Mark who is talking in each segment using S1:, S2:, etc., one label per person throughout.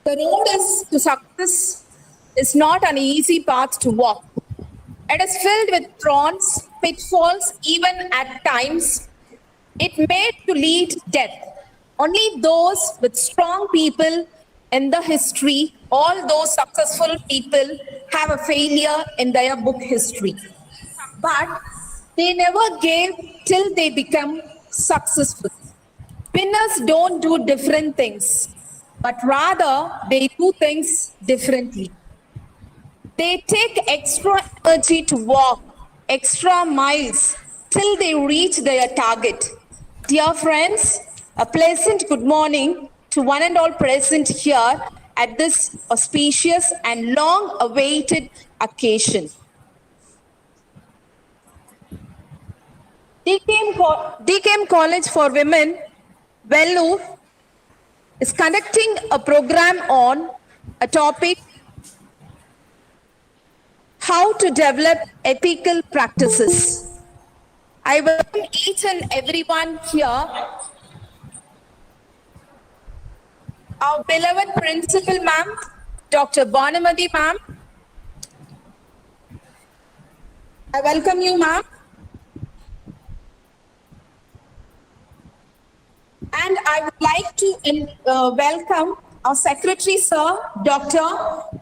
S1: The road to success is not an easy path to walk. It is filled with thorns, pitfalls, even at times. It made to lead death. Only those with strong people in the history, all those successful people have a failure in their book history. But they never gave till they become successful. Winners don't do different things, but rather they do things differently. They take extra energy to walk extra miles till they reach their target. Dear friends, a pleasant good morning to one and all present here at this auspicious and long-awaited occasion. DKM College for Women, Vellore, is conducting a program on a topic, how to develop ethical practices. I welcome each and everyone here. Our beloved principal ma'am, Dr. Bonamadi ma'am. I welcome you, ma'am. And I would like to welcome our Secretary, Sir, Dr.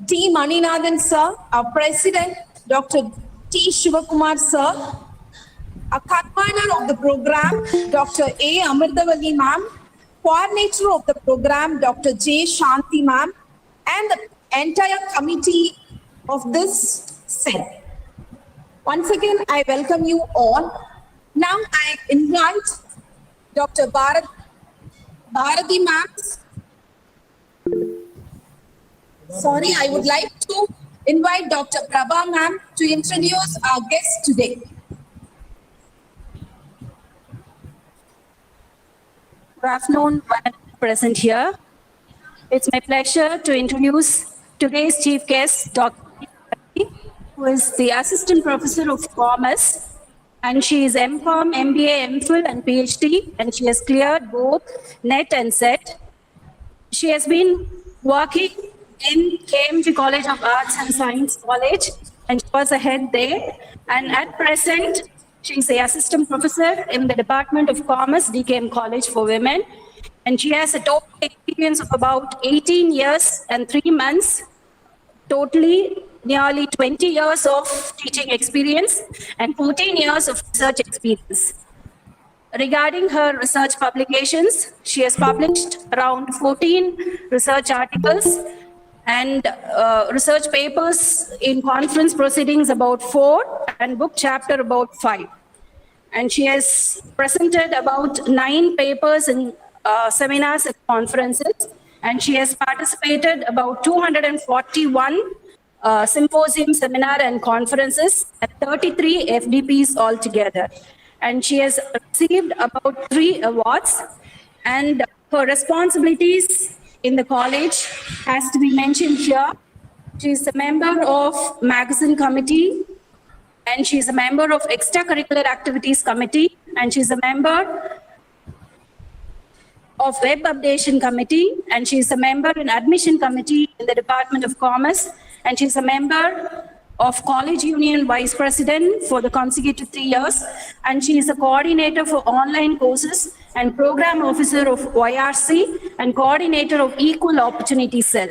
S1: T. Maninathan, Sir, our President, Dr. T. Shivakumar, Sir, our convener of the program, Dr. A. Amritavalli, ma'am, coordinator of the program, Dr. J. Shanti, ma'am, and the entire committee of this set. Once again, I welcome you all. Now I invite Dr. Bharati ma'am. Sorry, I would like to invite Dr. Prabha ma'am to introduce our guest today.
S2: Good afternoon, present here. It's my pleasure to introduce today's chief guest, Dr. who is the Assistant Professor of Commerce, and she is MCOM, MBA, MPhil, and PhD, and she has cleared both NET and SET. She has been working in KMG College of Arts and Science College, and she was a head there. And at present, she is the Assistant Professor in the Department of Commerce, DKM College for Women. And she has a total experience of about 18 years and 3 months, totally nearly 20 years of teaching experience and 14 years of research experience. Regarding her research publications, she has published around 14 research articles and research papers in conference proceedings about 4 and book chapter about 5. And she has presented about 9 papers in seminars and conferences, and she has participated about 241 symposium, seminar and conferences at 33 FDPs altogether. And she has received about 3 awards, and her responsibilities in the college has to be mentioned here. She is a member of magazine committee, and she is a member of extracurricular activities committee, and she is a member of web updation committee, and she is a member in admission committee in the Department of Commerce, and she is a member of College Union Vice President for the consecutive 3 years, and she is a coordinator for online courses and program officer of YRC and coordinator of Equal Opportunity Cell.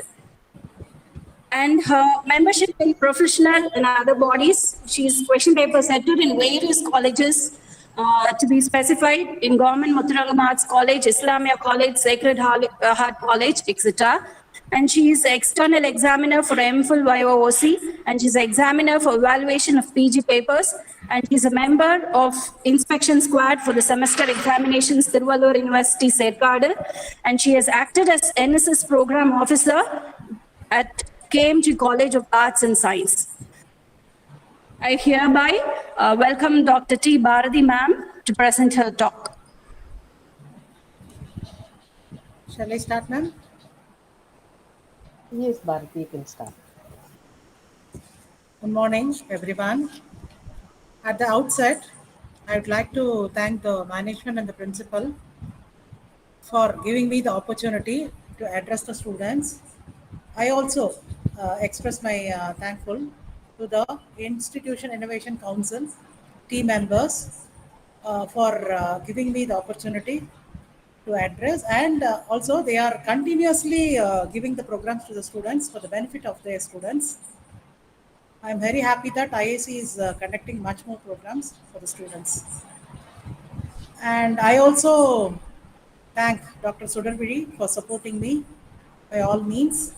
S2: And her membership in professional and other bodies, she is question paper setter in various colleges to be specified in Government Muthuragam Arts College, Islamia College, Sacred Heart College, etc. And she is external examiner for MPhil YOOC, and she's an examiner for evaluation of PG papers, and she's a member of inspection squad for the semester examinations, Tiruvallur University, Serkadu, and she has acted as NSS program officer at KMG College of Arts and Science. I hereby welcome Dr. T. Bharati ma'am to present her talk.
S3: Shall I start, ma'am?
S4: Yes, Bharati, you can start.
S3: Good morning, everyone. At the outset, I would like to thank the management and the principal for giving me the opportunity to address the students I also express my thankful to the Institution Innovation Council team members for giving me the opportunity to address, and also they are continuously giving the programs to the students for the benefit of their students. I'm very happy that IIC is conducting much more programs for the students. And I also thank Dr. Sudarvidi for supporting me by all means.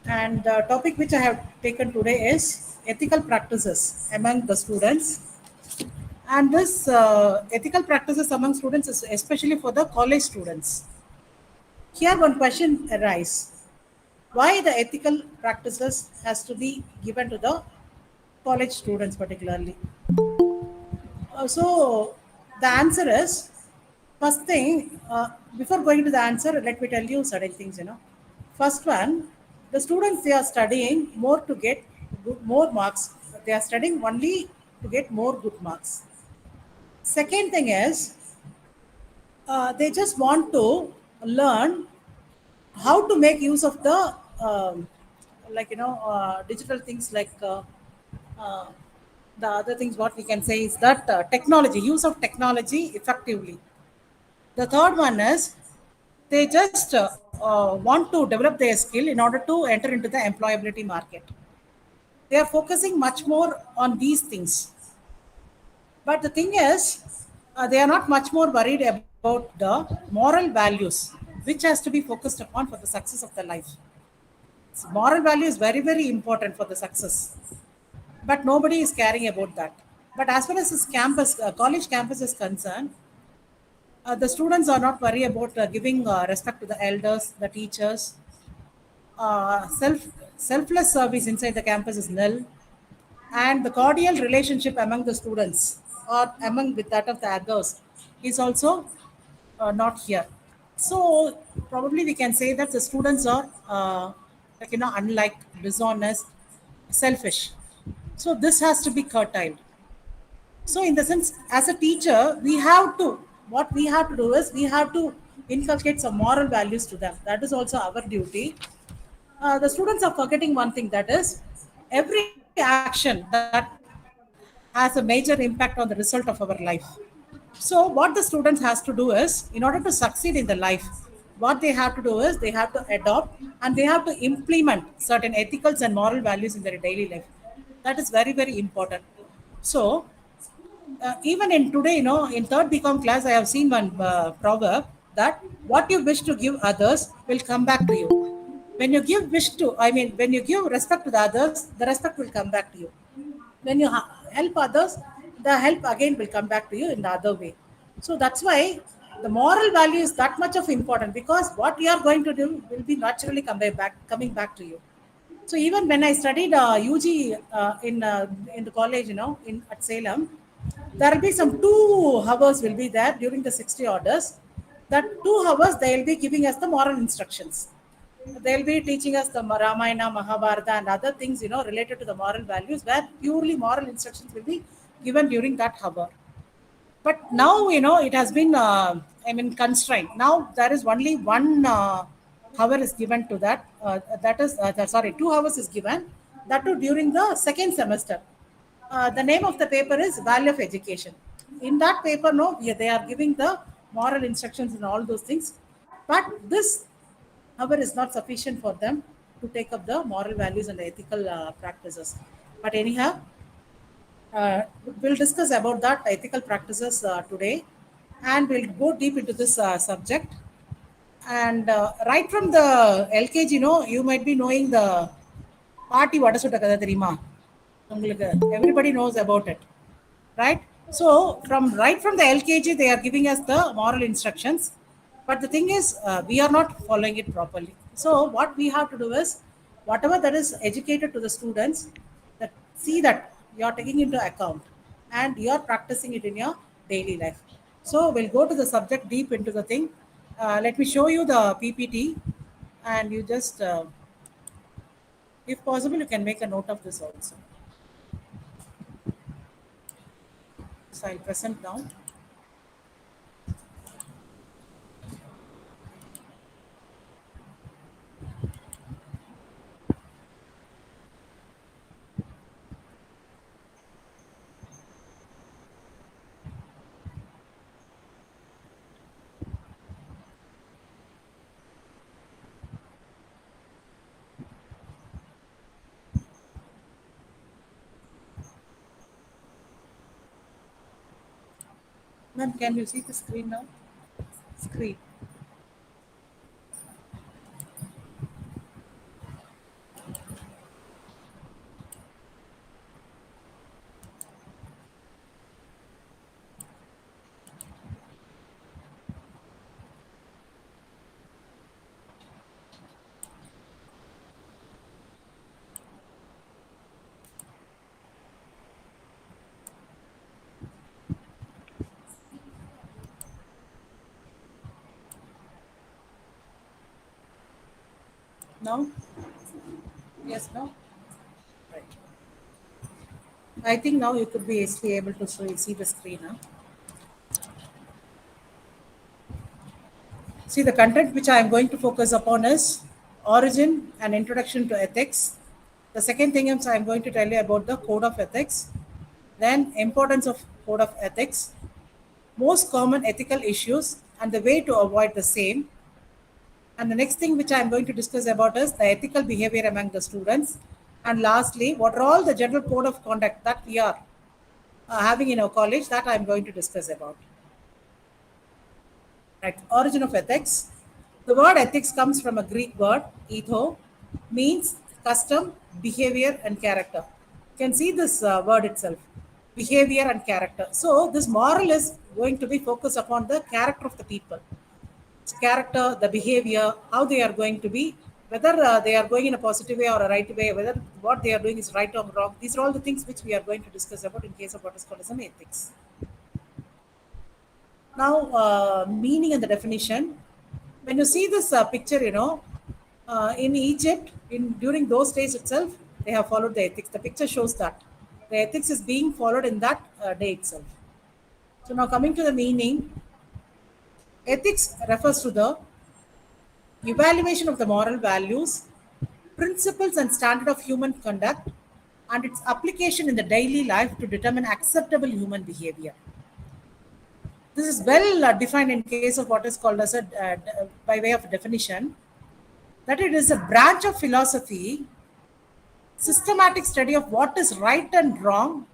S3: And the topic which I have taken today is ethical practices among the students. And this ethical practices among students is especially for the college students. Here one question arises. Why the ethical practices has to be given to the college students particularly? So the answer is, first thing, before going to the answer, let me tell you certain things. First one, the students, they are studying more to get more marks. They are studying only to get more good marks. Second thing is, they just want to learn how to make use of the digital things, like uh, the other things. What we can say is that technology, use of technology effectively. The third one is, they just want to develop their skill in order to enter into the employability market. They are focusing much more on these things. But the thing is, they are not much more worried about the moral values, which has to be focused upon for the success of the life. So moral value is very, very important for the success. But nobody is caring about that. But as far as this campus, college campus is concerned, the students are not worried about giving respect to the elders, the teachers. Selfless service inside the campus is nil, and the cordial relationship among the students or among with that of the others is also not here. So probably we can say that the students are unlike, dishonest, selfish. So this has to be curtailed. So, in the sense, as a teacher, what we have to do is we have to inculcate some moral values to them. That is also our duty. The students are forgetting one thing, that is, every action that has a major impact on the result of our life. So, what the students has to do is, in order to succeed in the life, what they have to do is they have to adopt and they have to implement certain ethicals and moral values in their daily life. That is very, very important. So, even in today, in third BCom class, I have seen one proverb that what you wish to give others will come back to you. When you give when you give respect to the others, the respect will come back to you. When you help others, the help again will come back to you in the other way. So that's why the moral value is that much of important, because what you are going to do will be naturally coming back to you. So even when I studied UG in the college, in at Salem, there will be some 2 hours will be there during the 60 orders. That 2 hours they will be giving us the moral instructions. They'll be teaching us the Ramayana, Mahabharata, and other things, related to the moral values, where purely moral instructions will be given during that hour. But now, it has been, constrained. Now there is only one hour is given to that. That is, sorry, 2 hours is given. That too during the second semester. The name of the paper is Value of Education. In that paper, no, yeah, they are giving the moral instructions and all those things. But this hour is not sufficient for them to take up the moral values and the ethical practices. But anyhow, uh, we'll discuss about that ethical practices today, and we'll go deep into this subject. And right from the LKG, you might be knowing the party vada sutta kada theriyuma. உங்களுக்கு everybody knows about it, right? So right from the LKG, they are giving us the moral instructions, but the thing is, we are not following it properly. So what we have to do is, whatever that is educated to the students, that see that you are taking into account and you are practicing it in your daily life. So we'll go to the subject deep into the thing. Let me show you the PPT, and you just if possible, you can make a note of this also. So I'll present now. Ma'am, can you see the screen now? Screen. Now? Yes, now? Right. I think now you could be easily able to see the screen. Huh? See, the content which I am going to focus upon is origin and introduction to ethics. The second thing is I am going to tell you about the code of ethics, then importance of code of ethics, most common ethical issues and the way to avoid the same. And the next thing which I am going to discuss about is the ethical behavior among the students. And lastly, what are all the general code of conduct that we are having in our college that I am going to discuss about. Right. Origin of ethics. The word ethics comes from a Greek word, etho, means custom, behavior, and character. You can see this word itself, behavior and character. So this moral is going to be focused upon the character of the people. Character, the behavior, how they are going to be, whether they are going in a positive way or a right way, whether what they are doing is right or wrong. These are all the things which we are going to discuss about in case of what is called as an ethics. Now, meaning and the definition. When you see this picture, in Egypt, during those days itself, they have followed the ethics. The picture shows that the ethics is being followed in that day itself. So now coming to the meaning, ethics refers to the evaluation of the moral values, principles and standard of human conduct, and its application in the daily life to determine acceptable human behavior. This is well defined in case of what is called as a, by way of definition, that it is a branch of philosophy, systematic study of what is right and wrong,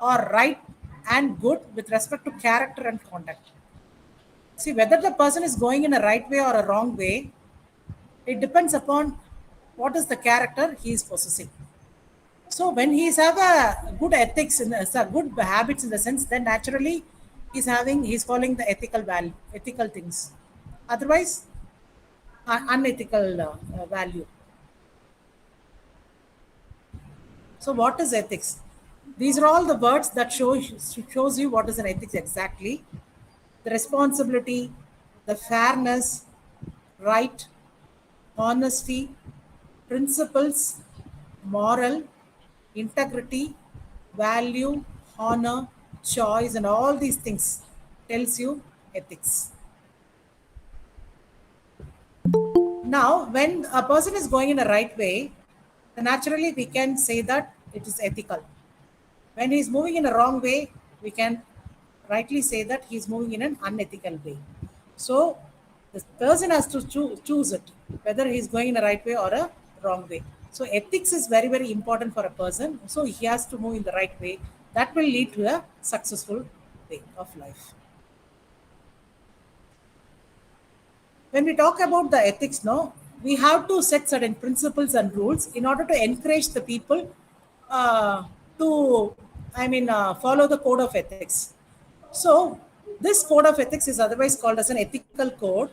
S3: or right and good with respect to character and conduct. See, whether the person is going in a right way or a wrong way, it depends upon what is the character he is possessing. So when he's have a good ethics in a good habits in the sense, then naturally he's following the ethical value, ethical things. Otherwise, unethical value. So what is ethics? These are all the words that shows you what is an ethics exactly. The responsibility, the fairness, right, honesty, principles, moral, integrity, value, honor, choice, and all these things tells you ethics. Now, when a person is going in a right way, then naturally we can say that it is ethical. When he is moving in a wrong way, we can rightly say that he is moving in an unethical way. So the person has to choose it, whether he is going in a right way or a wrong way. So ethics is very, very important for a person. So he has to move in the right way. That will lead to a successful way of life. When we talk about the ethics, no, we have to set certain principles and rules in order to encourage the people to, follow the code of ethics. So this code of ethics is otherwise called as an ethical code.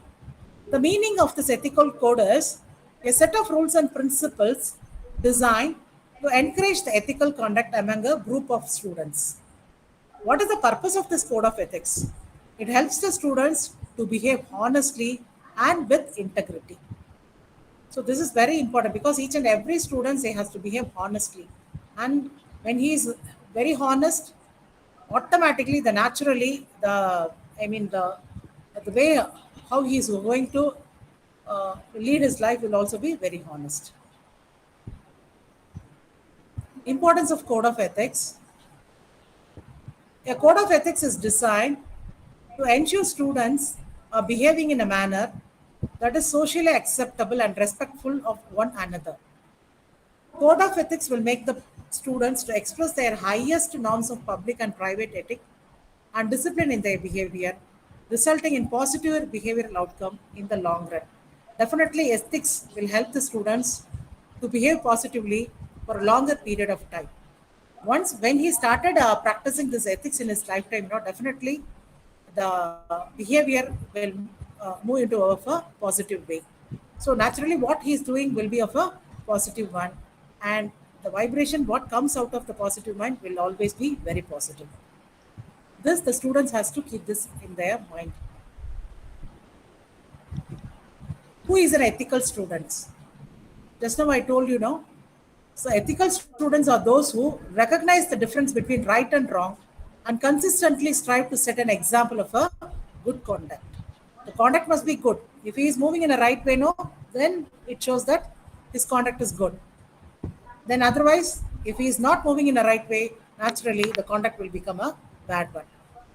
S3: The meaning of this ethical code is a set of rules and principles designed to encourage the ethical conduct among a group of students. What is the purpose of this code of ethics? It helps the students to behave honestly and with integrity. So this is very important because each and every student has to behave honestly. And when he is very honest, automatically the way how he is going to lead his life will also be very honest. Importance of code of ethics. A code of ethics is designed to ensure students are behaving in a manner that is socially acceptable and respectful of one another. Code of ethics will make the students to express their highest norms of public and private ethics and discipline in their behavior, resulting in positive behavioral outcome in the long run. Definitely, ethics will help the students to behave positively for a longer period of time. Once when he started practicing this ethics in his lifetime, definitely the behavior will move into of a positive way. So naturally, what he is doing will be of a positive one, and the vibration what comes out of the positive mind will always be very positive. This the students has to keep this in their mind. Who is an ethical students? Just now I told you, no. So ethical students are those who recognize the difference between right and wrong and consistently strive to set an example of a good conduct. The conduct must be good. If he is moving in a right way, no, then it shows that his conduct is good. Then otherwise, if he is not moving in the right way, naturally the conduct will become a bad one.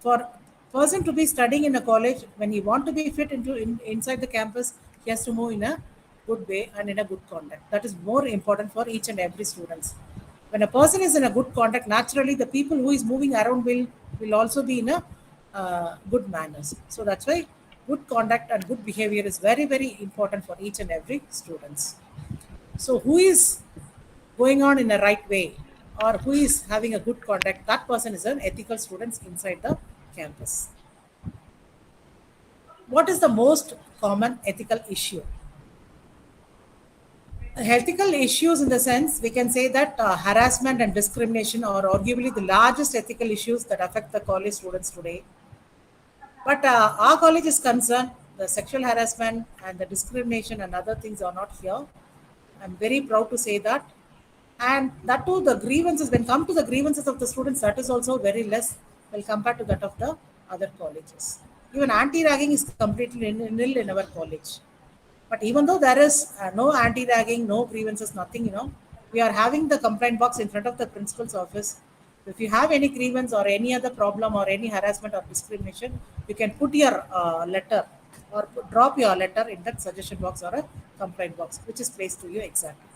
S3: For person to be studying in a college, when he want to be fit inside the campus, he has to move in a good way and in a good conduct. That is more important for each and every students. When a person is in a good conduct, naturally the people who is moving around will also be in a good manners. So that's why good conduct and good behavior is very important for each and every students. So who is going on in a right way or who is having a good conduct, that person is an ethical student inside the campus. What is the most common ethical issue? Ethical issues, in the sense, we can say that harassment and discrimination are arguably the largest ethical issues that affect the college students today. But our college is concerned, the sexual harassment and the discrimination and other things are not here. I'm very proud to say that. And that too, the grievances, when come to the grievances of the students, that is also very less when compared to that of the other colleges. Even anti-ragging is completely nil in our college. But even though there is no anti-ragging, no grievances, nothing, we are having the complaint box in front of the principal's office. If you have any grievance or any other problem or any harassment or discrimination, you can put your letter or drop your letter in that suggestion box or a complaint box, which is placed to you exactly.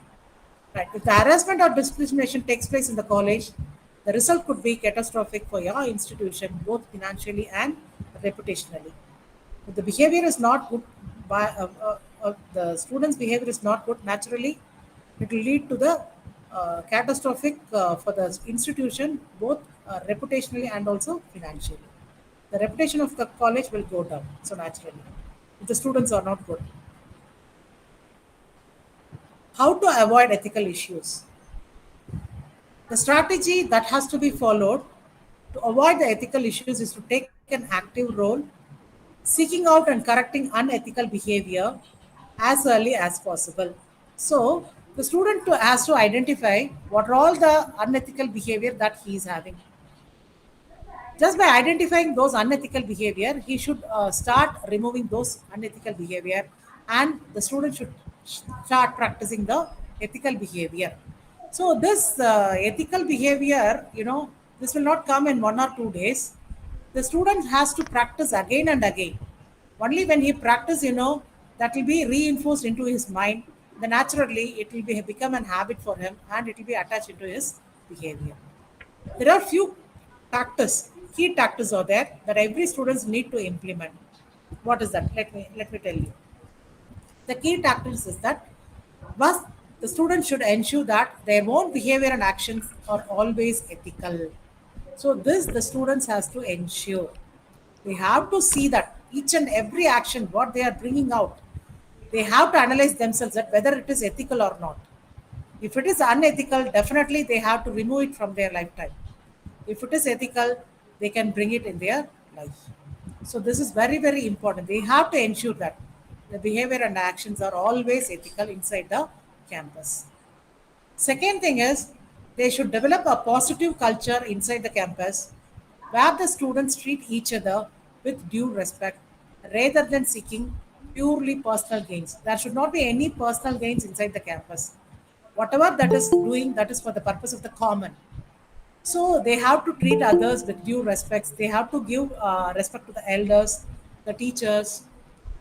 S3: Right. If the harassment or discrimination takes place in the college, the result could be catastrophic for your institution, both financially and reputationally. If the behavior is not good, the students' behavior is not good, naturally, it will lead to the catastrophic for the institution, both reputationally and also financially. The reputation of the college will go down, so naturally, if the students are not good. How to avoid ethical issues? The strategy that has to be followed to avoid the ethical issues is to take an active role, seeking out and correcting unethical behavior as early as possible. So, the student has to identify what are all the unethical behavior that he is having. Just by identifying those unethical behavior, he should start removing those unethical behavior, and the student should start practicing the ethical behavior. So this ethical behavior, this will not come in 1 or 2 days. The student has to practice again and again. Only when he practice, that will be reinforced into his mind. Then naturally, it will become an habit for him, and it will be attached into his behavior. There are few key tactics are there that every students need to implement. What is that? Let me tell you. The key tactics is that first, the students should ensure that their own behavior and actions are always ethical. So this the students has to ensure. They have to see that each and every action what they are bringing out, they have to analyze themselves that whether it is ethical or not. If it is unethical, definitely they have to remove it from their lifetime. If it is ethical, they can bring it in their life. So this is very important. They have to ensure that the behavior and actions are always ethical inside the campus. Second thing is they should develop a positive culture inside the campus where the students treat each other with due respect rather than seeking purely personal gains. There should not be any personal gains inside the campus. Whatever that is doing, that is for the purpose of the common. So they have to treat others with due respects. They have to give respect to the elders, the teachers,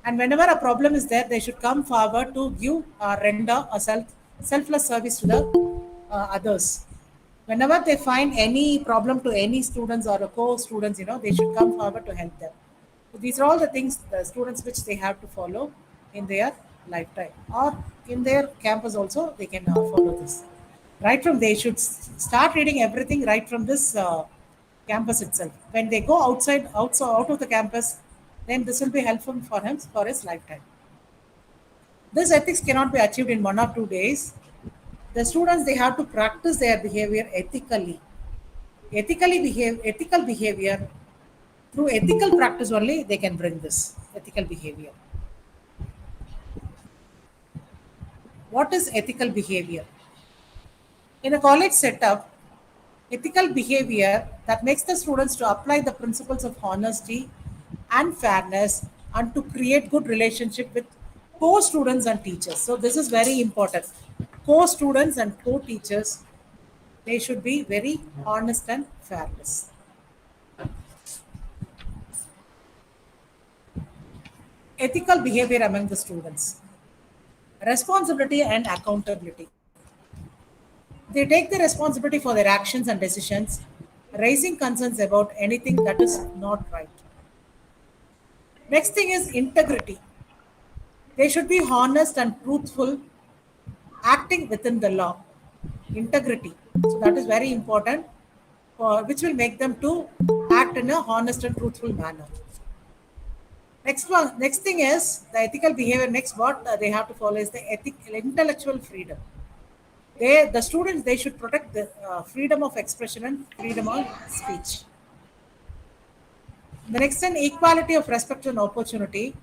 S3: and whenever a problem is there, they should come forward to give render a selfless service to the others. Whenever they find any problem to any students or a co-students, they should come forward to help them. So these are all the things, the students, which they have to follow in their lifetime, or in their campus also they can follow this. Right from, they should start reading everything right from this campus itself. When they go outside out of the campus, then this will be helpful for him for his lifetime. This ethics cannot be achieved in 1 or 2 days. The students, they have to practice their behavior ethically. Ethical behavior, through ethical practice only they can bring this ethical behavior. What is ethical behavior? In a college setup, ethical behavior that makes the students to apply the principles of honesty and fairness, and to create good relationship with co-students and teachers. So this is very important. Co-students and co-teachers, they should be very honest and fairness. Ethical behavior among the students. Responsibility and accountability. They take the responsibility for their actions and decisions, raising concerns about anything that is not right. Next thing is integrity. They should be honest and truthful, acting within the law. Integrity. So that is very important, which will make them to act in a honest and truthful manner. Next thing is the ethical behavior. Next, what they have to follow is the intellectual freedom. The students, they should protect the freedom of expression and freedom of speech. The next thing, equality of respect and opportunity.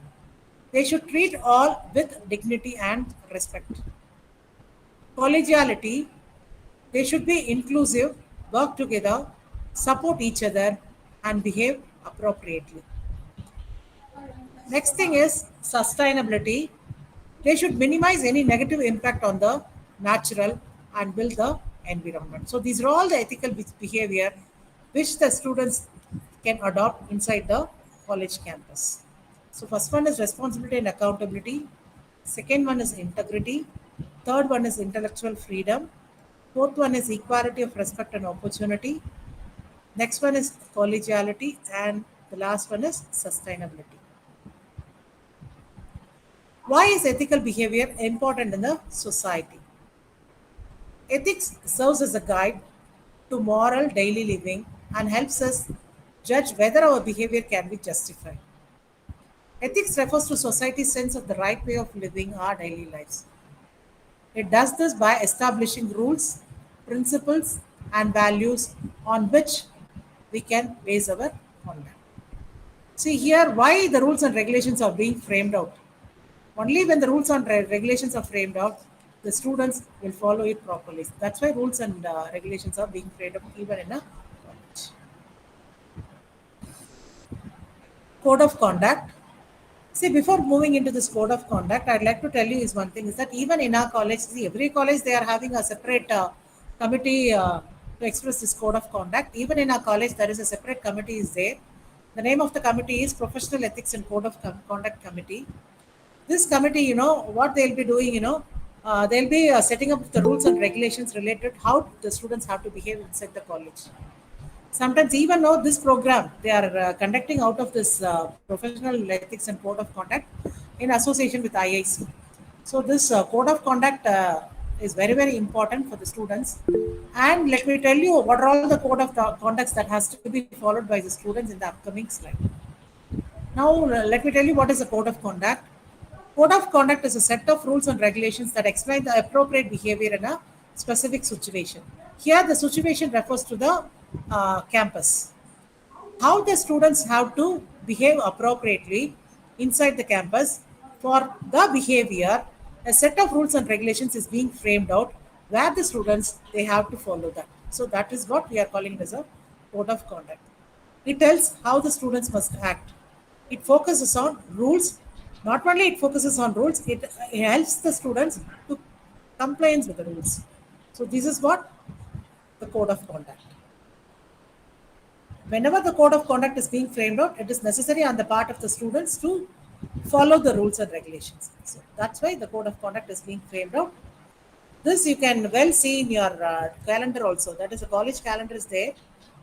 S3: They should treat all with dignity and respect. Collegiality. They should be inclusive, work together, support each other, and behave appropriately. Next thing is sustainability. They should minimize any negative impact on the natural and build the environment. So these are all the ethical behavior which the students can adopt inside the college campus. So first one is responsibility and accountability. Second one is integrity. Third one is intellectual freedom. Fourth one is equality of respect and opportunity. Next one is collegiality, and the last one is sustainability. Why is ethical behavior important in the society? Ethics serves as a guide to moral daily living and helps us judge whether our behavior can be justified. Ethics refers to society's sense of the right way of living our daily lives. It does this by establishing rules, principles, and values on which we can base our conduct. See here why the rules and regulations are being framed out. Only when the rules and regulations are framed out, the students will follow it properly. That's why rules and regulations are being framed up even in a college. Code of conduct. See, before moving into this code of conduct, I'd like to tell you is one thing is that even in our college, see, every college they are having a separate committee to express this code of conduct. Even in our college, there is a separate committee is there. The name of the committee is Professional Ethics and Code of Conduct Committee. This committee, what they'll be doing, they'll be setting up the rules and regulations related how the students have to behave inside the college. Sometimes even though this program they are conducting out of this professional ethics and code of conduct in association with IIC. So this code of conduct is very, very important for the students. And let me tell you what are all the code of conducts that has to be followed by the students in the upcoming slide. Now let me tell you what is a code of conduct. Code of conduct is a set of rules and regulations that explain the appropriate behavior in a specific situation. Here, the situation refers to the campus. How the students have to behave appropriately inside the campus for the behavior, a set of rules and regulations is being framed out where the students, they have to follow that. So that is what we are calling as a code of conduct. It tells how the students must act. It focuses on rules. Not only it focuses on rules, it helps the students to compliance with the rules. So this is what the code of conduct. Whenever the code of conduct is being framed out, it is necessary on the part of the students to follow the rules and regulations. So that's why the code of conduct is being framed out. This you can well see in your calendar also. That is, a college calendar is there,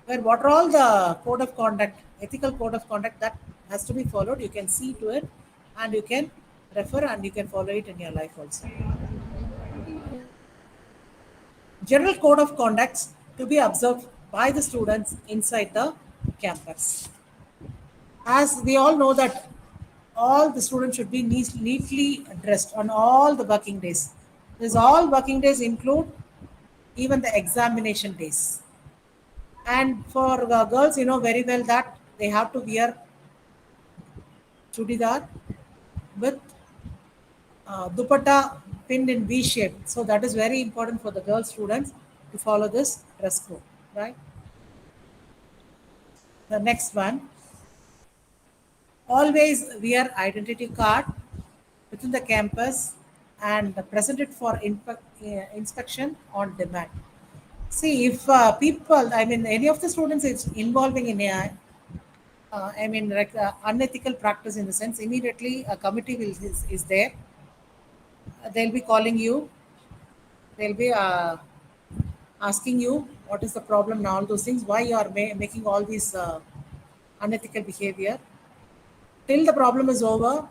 S3: where what are all the code of conduct, ethical code of conduct that has to be followed. You can see to it, and you can refer and you can follow it in your life also. General code of conducts to be observed by the students inside the campus. As we all know that all the students should be neatly dressed on all the working days. These all working days include even the examination days. And for girls, you know very well that they have to wear chudidar with dupatta pinned in V shape. So that is very important for the girl students to follow this dress code, right? The next one, always wear identity card within the campus and present it for inspection on demand. See, if people, I mean, any of the students is involving in a, like unethical practice in the sense, immediately a committee is there. They'll be calling you. They'll be asking you what is the problem and all those things. Why you are making all these unethical behavior. Till the problem is over,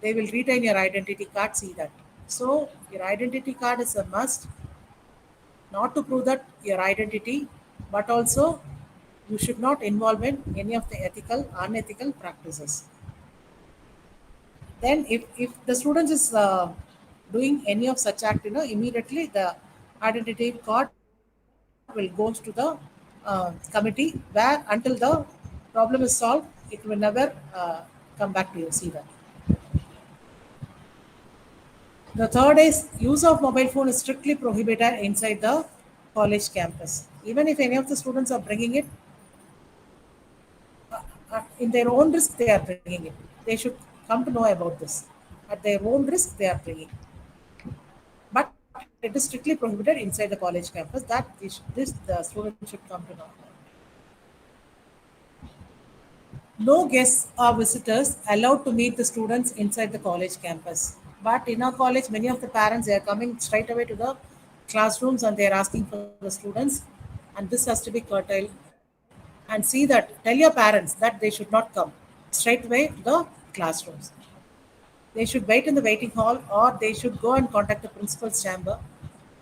S3: they will retain your identity card. See that. So your identity card is a must, not to prove that your identity, but also you should not involve in any of the unethical practices. Then if the student is doing any of such act, immediately the identity card will go to the committee, where until the problem is solved, it will never come back to you. See that. The third is use of mobile phone is strictly prohibited inside the college campus. Even if any of the students are bringing it, in their own risk they are bringing it. They should come to know about this. At their own risk they are bringing. But it is strictly prohibited inside the college campus. That the student should come to know about. No guests or visitors allowed to meet the students inside the college campus. But in our college, many of the parents, they are coming straight away to the classrooms and they are asking for the students, and this has to be curtailed. And see that, tell your parents that they should not come straight away to the classrooms. They should wait in the waiting hall, or they should go and contact the principal's chamber.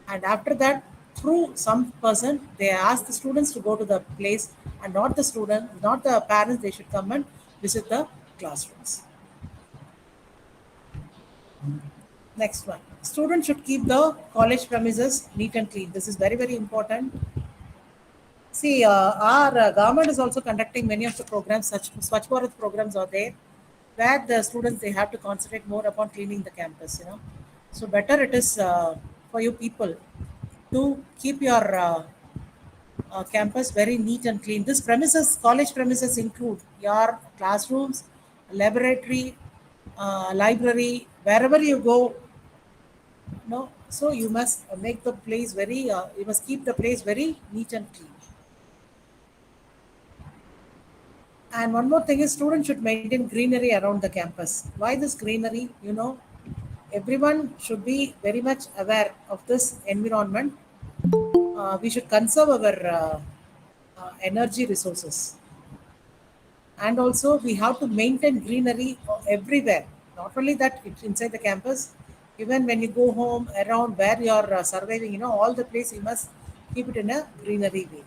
S3: And after that, through some person, they ask the students to go to the place, and not the parents, they should come and visit the classrooms. Next one. Students should keep the college premises neat and clean. This is very, very important. See, our government is also conducting many of the programs, such Swachh Bharat programs are there, where the students, they have to concentrate more upon cleaning the campus, So better it is for you people to keep your campus very neat and clean. This premises, college premises include your classrooms, laboratory, library, wherever you go, so you must make the place very, you must keep the place very neat and clean. And one more thing is, students should maintain greenery around the campus. Why this greenery? Everyone should be very much aware of this environment. We should conserve our energy resources. And also, we have to maintain greenery everywhere. Not only that, it's inside the campus, even when you go home, around where you are surviving, all the place, you must keep it in a greenery way.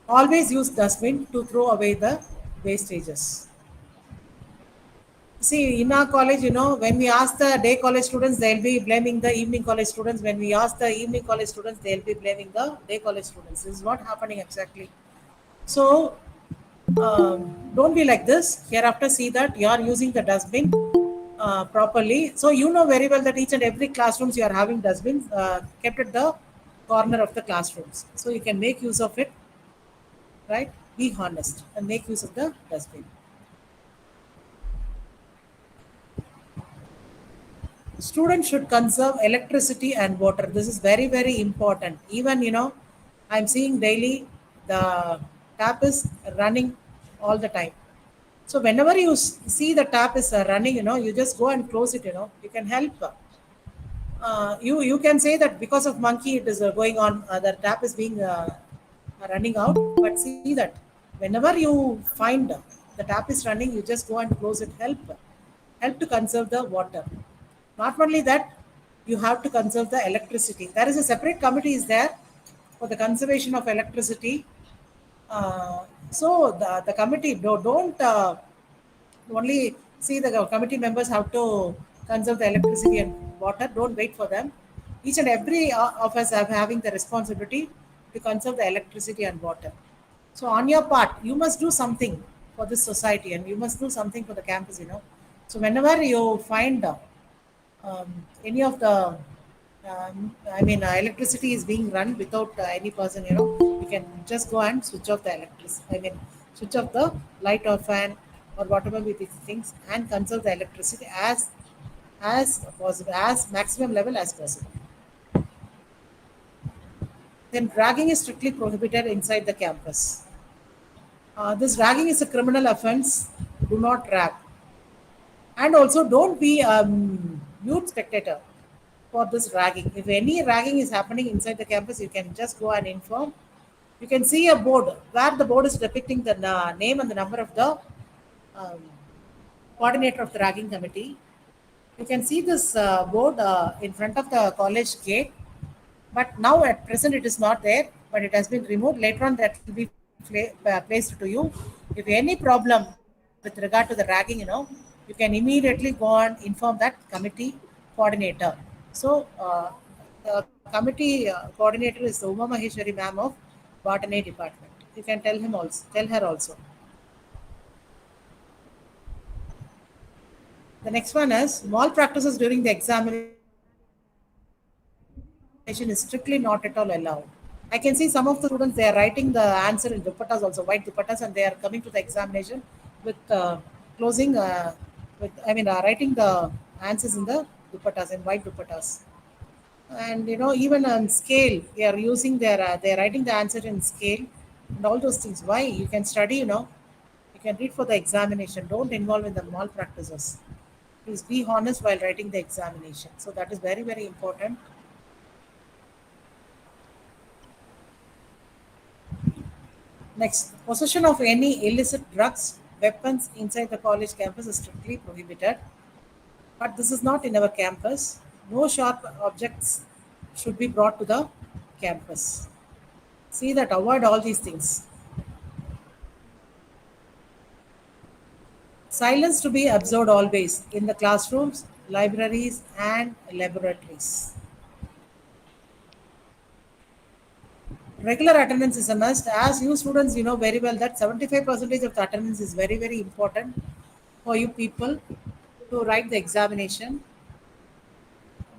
S3: Always use dustbin to throw away the wastages. See, in our college, when we ask the day college students, they'll be blaming the evening college students. When we ask the evening college students, they'll be blaming the day college students. This is not happening exactly. So, don't be like this. Hereafter, see that you are using the dustbin properly. So, you know very well that each and every classrooms you are having dustbins kept at the corner of the classrooms. So, you can make use of it, right? Be honest and make use of the dustbin. Students should conserve electricity and water. This is very, very important. Even, I'm seeing daily the tap is running all the time. So whenever you see the tap is running, you just go and close it. You can help. You can say that because of monkey it is going on. The tap is being running out. But see that whenever you find the tap is running, you just go and close it. Help to conserve the water. Not only that, you have to conserve the electricity. There is a separate committee is there for the conservation of electricity. So the committee don't only see the committee members have to conserve the electricity and water. Don't wait for them. Each and every of us are having the responsibility to conserve the electricity and water. So on your part, you must do something for this society and you must do something for the campus. So whenever you find any of the electricity is being run without any person, you can just go and switch off the electricity. Switch off the light or fan or whatever with these things and conserve the electricity as possible, as maximum level as possible. Then ragging is strictly prohibited inside the campus. This ragging is a criminal offense. Do not rag. And also don't be mute spectator for this ragging. If any ragging is happening inside the campus, you can just go and inform. You can see a board where the board is depicting the name and the number of the um, coordinator of the ragging committee. You can see this board in front of the college gate, but now at present it is not there, but it has been removed. Later on, that will be placed to you. If any problem with regard to the ragging, you can immediately go and inform that committee coordinator. So, the committee coordinator is Uma Maheshwari ma'am of botany department. You can tell her also. The next one is malpractices during the examination is strictly not at all allowed. I can see some of the students, they are writing the answer in dupattas also, white dupattas, and they are coming to the examination with closing, writing the answers in the dupattas, in white dupattas. And even on scale, they are writing the answer in scale and all those things. Why? You can study, you can read for the examination. Don't involve in the malpractices. Please be honest while writing the examination. So that is very, very important. Next, possession of any illicit drugs, weapons inside the college campus is strictly prohibited. But this is not in our campus. No sharp objects should be brought to the campus. See that, avoid all these things. Silence to be observed always in the classrooms, libraries, and laboratories. Regular attendance is a must. As you students, you know very well that 75% of the attendance is very, very important for you people to write the examination.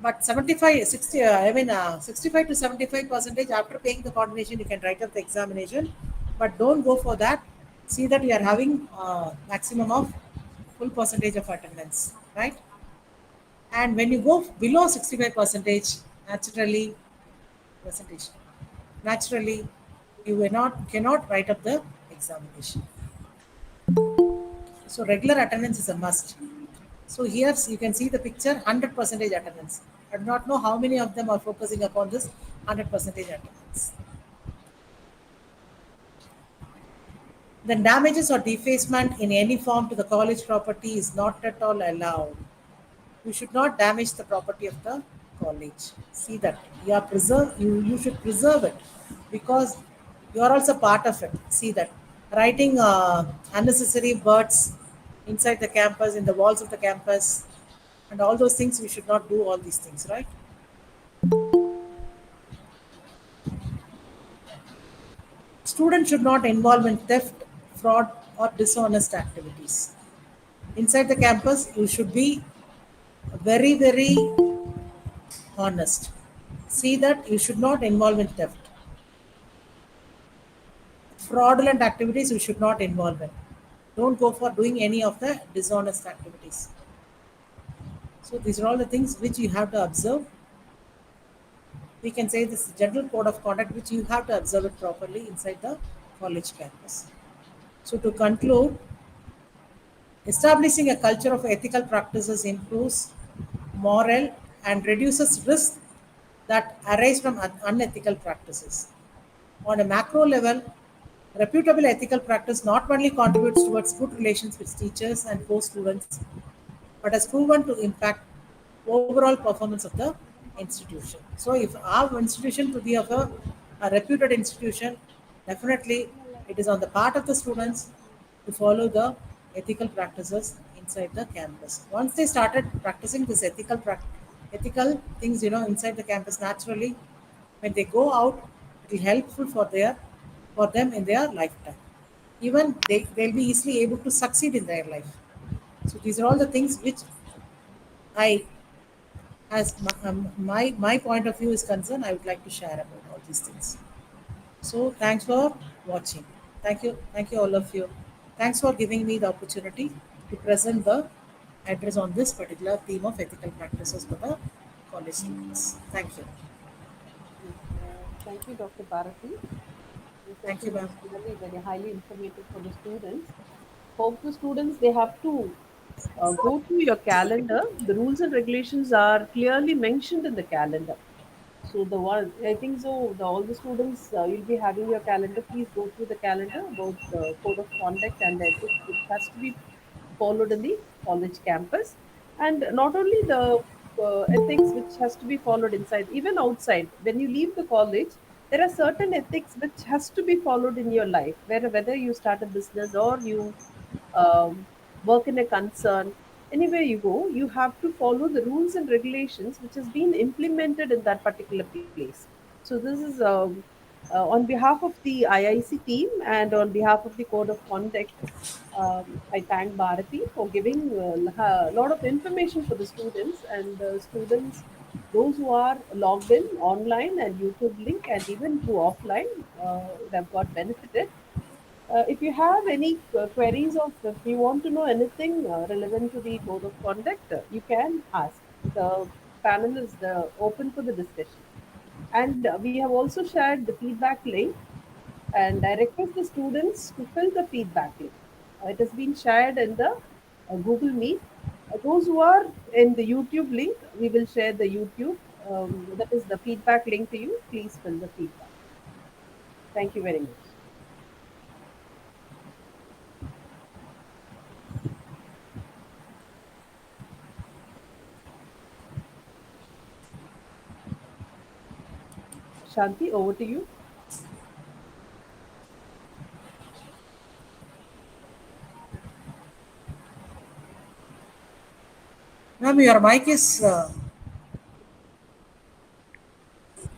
S3: But 65 to 75% after paying the coordination, you can write up the examination. But don't go for that. See that you are having maximum of full percentage of attendance, right? And when you go below 65 percentage, percentage, naturally, you will cannot write up the examination. So regular attendance is a must. So here you can see the picture, 100% attendance. I do not know how many of them are focusing upon this 100% attendance. Then damages or defacement in any form to the college property is not at all allowed. You should not damage the property of the college. See that you should preserve it because you are also part of it. See that writing unnecessary words inside the campus, in the walls of the campus, and all those things, we should not do all these things, right? Students should not involve in theft, fraud, or dishonest activities. Inside the campus, you should be very, very honest. See that you should not involve in theft. Fraudulent activities you should not involve in. Don't go for doing any of the dishonest activities. So these are all the things which you have to observe. We can say this is general code of conduct which you have to observe it properly inside the college campus. So to conclude, Establishing a culture of ethical practices improves morale and reduces risks that arise from unethical practices. On a macro level, reputable ethical practice not only contributes towards good relations with teachers and co-students, but has proven to impact overall performance of the institution. So, if our institution to be of a reputed institution, definitely it is on the part of the students to follow the ethical practices inside the campus. Once they started practicing this ethical things, inside the campus, naturally, when they go out, it will helpful for them in their lifetime. Even they'll be easily able to succeed in their life. So these are all the things which I, as my point of view is concerned, I would like to share about all these things. So thanks for watching. Thank you all of you. Thanks for giving me the opportunity to present the address on this particular theme of ethical practices for the college students. Thank you.
S4: Yes, thank you, Dr. Bharati. The
S3: Thank you,
S4: session
S3: ma'am.
S4: was really very highly informative for the students. Hope the students they have to go through your calendar. The rules and regulations are clearly mentioned in the calendar. So the one I think so. All the students you'll be having your calendar. Please go through the calendar about the code of conduct and the ethics which has to be followed in the college campus, and not only the ethics which has to be followed inside, even outside. When you leave the college, there are certain ethics which has to be followed in your life. Whether you start a business or you work in a concern, anywhere you go, you have to follow the rules and regulations which has been implemented in that particular place. So this is on behalf of the IIC team and on behalf of the code of conduct. I thank Bharati for giving a lot of information for the students, and the students, those who are logged in online and YouTube link and even through offline, would have got benefited. If you have any queries or if you want to know anything relevant to the code of conduct, you can ask. The panel is open for the discussion. And we have also shared the feedback link, and I request the students to fill the feedback link. It has been shared in the Google Meet. Those who are in the YouTube link, we will share the YouTube. That is the feedback link to you. Please fill the feedback. Thank you very much. Shanti, over to you.
S3: Ma'am, your mic is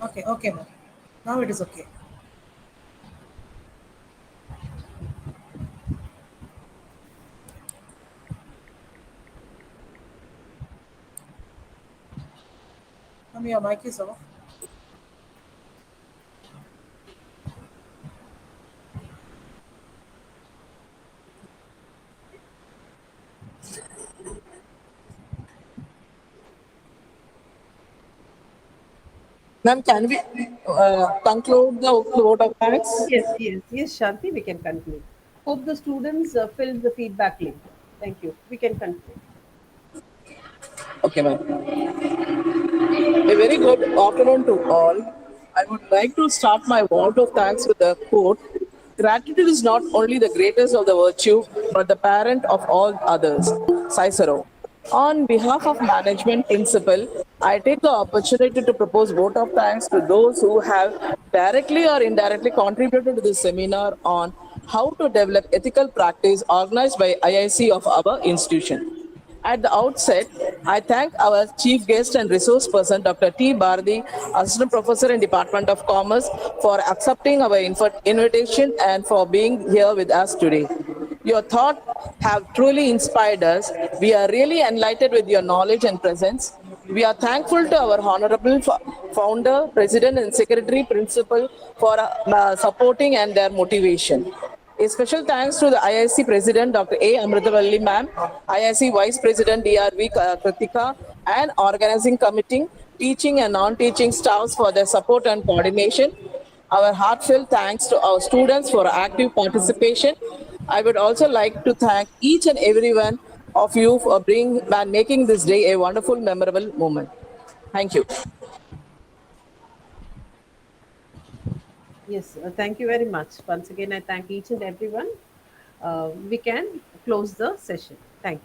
S3: okay. Okay, ma'am. Now it is okay. Ma'am, your mic is off.
S5: Ma'am, can we conclude the vote of thanks?
S4: Yes, Shanti, we can conclude. Hope the students filled the feedback link. Thank you. We can conclude.
S5: Okay, ma'am. A very good afternoon to all. I would like to start my vote of thanks with a quote. Gratitude is not only the greatest of the virtue, but the parent of all others. Cicero. On behalf of management principal, I take the opportunity to propose vote of thanks to those who have directly or indirectly contributed to this seminar on how to develop ethical practice organized by IIC of our institution. At the outset, I thank our chief guest and resource person, Dr. T. Bharati, Assistant Professor in Department of Commerce, for accepting our invitation and for being here with us today. Your thoughts have truly inspired us. We are really enlightened with your knowledge and presence. We are thankful to our honorable founder, president, and secretary principal for supporting and their motivation. A special thanks to the IIC President Dr. A. Amritavalli Ma'am, IIC Vice President DRV Kritika, and organizing committee, teaching and non-teaching staffs for their support and coordination. Our heartfelt thanks to our students for active participation. I would also like to thank each and every one of you for bringing and making this day a wonderful, memorable moment. Thank you.
S4: Yes, thank you very much. Once again, I thank each and everyone. We can close the session. Thank you.